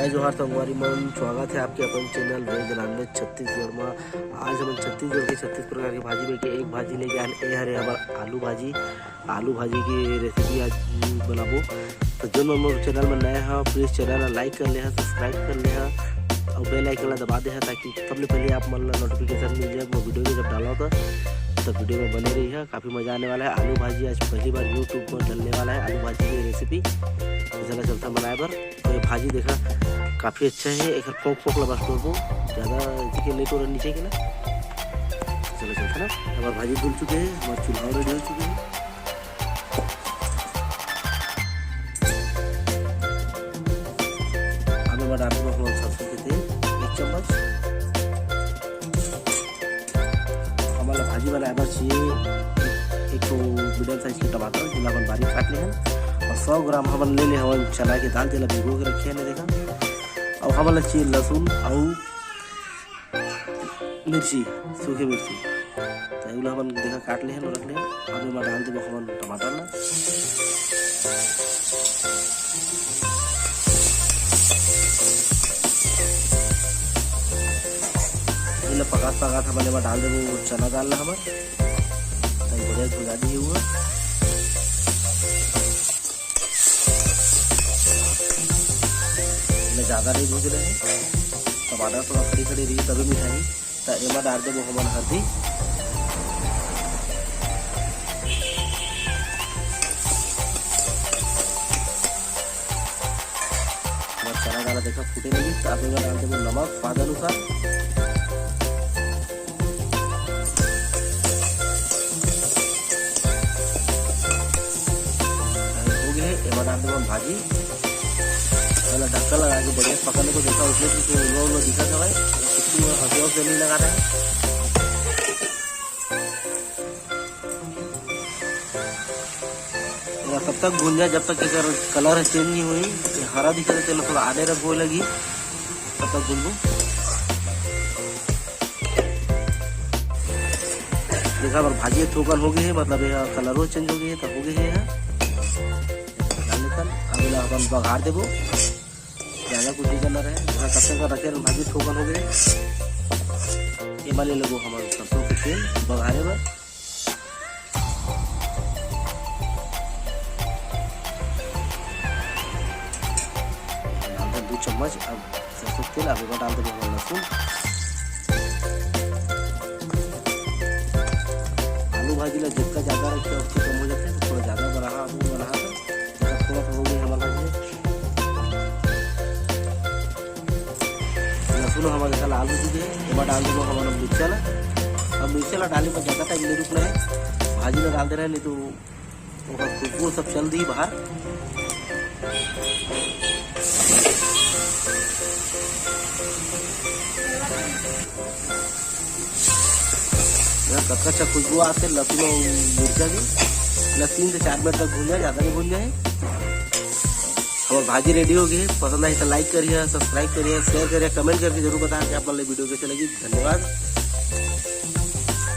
जय जोहार संगवारी मन, स्वागत है आपके अपन चैनल वेज नॉनवेज छत्तीसगढ़ में। आज हम छत्तीसगढ़ के 36 प्रकार की भाजी में के एक भाजी लेके आए ये हरे हमार आलू भाजी की रेसिपी आज बनाबो। तो जो मेरे चैनल में नए हैं प्लीज़ चैनल लाइक कर ले, सब्सक्राइब कर ले और बेल आइकन ला दबा दे ताकि सबसे पहले आप मन नोटिफिकेशन मिल जाए वो वीडियो जब डाला होता तब वीडियो में बने रही है। काफ़ी मज़ा आने वाला है। आलू भाजी आज पहली बार यूट्यूब पर डलने वाला है आलू भाजी की रेसिपी। चला चलता बनाए पर तो ये भाजी देखा काफ़ी अच्छा है। एक फोक लगा स्टोर को ज़्यादा लेट हो रहा नीचे के ना। चलो चलता ना हमारे भाजी धुल चुके हैं, हमारे चूल्हा रेडी हो चुके हैं। अभी मैं डालूंगा सरसों के तेल 1 चम्मच। हमारा भाजी बनाए बस ये एक तो मीडियम साइज के टमाटर जिला अपन बारीक काट ले हैं और 100 ग्राम हम ले हम चना की दाल जिला भिगो के रखे हैं देखा। और हमारा चाहिए लहसुन और मिर्ची, सूखी मिर्ची तो हम देखा काट ले हैं और रख ले। अभी मैं डाल देंगे हम टमाटर ना। पकात हमारे में डाल देंगे चना डालना हमारे बढ़िया भुजा दिए हुआ। ज़्यादा नहीं भूज रहे हैं, टमाटर थोड़ा खड़ी रही तभी मिठाई तो एमा डाल देंगे हमारे हल्दी। चना डाला देखा फूटे लगी तो आप डाल देंगे नमक स्वाद अनुसार। डाल दूंगा भाजी पहले ढक्कन लगा के बढ़िया पकड़ने को देखा उसमें लो दिखा था भाई हंसी से नहीं लगा रहा है। तब तक भून जाए जब तक कलर चेंज नहीं हुई हरा दिखा तो थोड़ा आधे रंग हो लगी तब तक भून लूँ। देखा पर भाजी थोकन हो गई है, मतलब कलर हो चेंज हो गई है तब हो गई है। अगला अपन बघार देबो, ज़्यादा कुछ नहीं करना रहे। तब तक रखे भाजी ठोकन हो गए ये वाले लगो हमारे सरसों के तेल बघारे में। डाल दें 2 चम्मच अब सरसों तेल। अभी डाल देंगे हमारा लहसुन। आलू भाजी ला जितना ज़्यादा रखे उससे कम हो जाते हैं, थोड़ा ज़्यादा बना थोड़ा सा हो गई हमारा लहसुन हमारे देखा लाल हो चुके हैं। एक बार डाल देंगे हमारा मिर्चा ला। अब मिर्चा ला डालने पर ज़्यादा टाइम नहीं रुकना है, भाजी में डाल दे रहे हैं नहीं तो खुशबू सब चल रही बाहर। कच्चा खुशबू आते लहसुन और मिर्चा की 3 से 4 मिनट तक भून जाए, ज़्यादा नहीं भून जाए। और भाजी रेडी हो गई। पसंद आई तो लाइक करिए, सब्सक्राइब करिए, शेयर करिए, कमेंट करके जरूर बताएं कि आप वाली वीडियो कैसे लगी। धन्यवाद।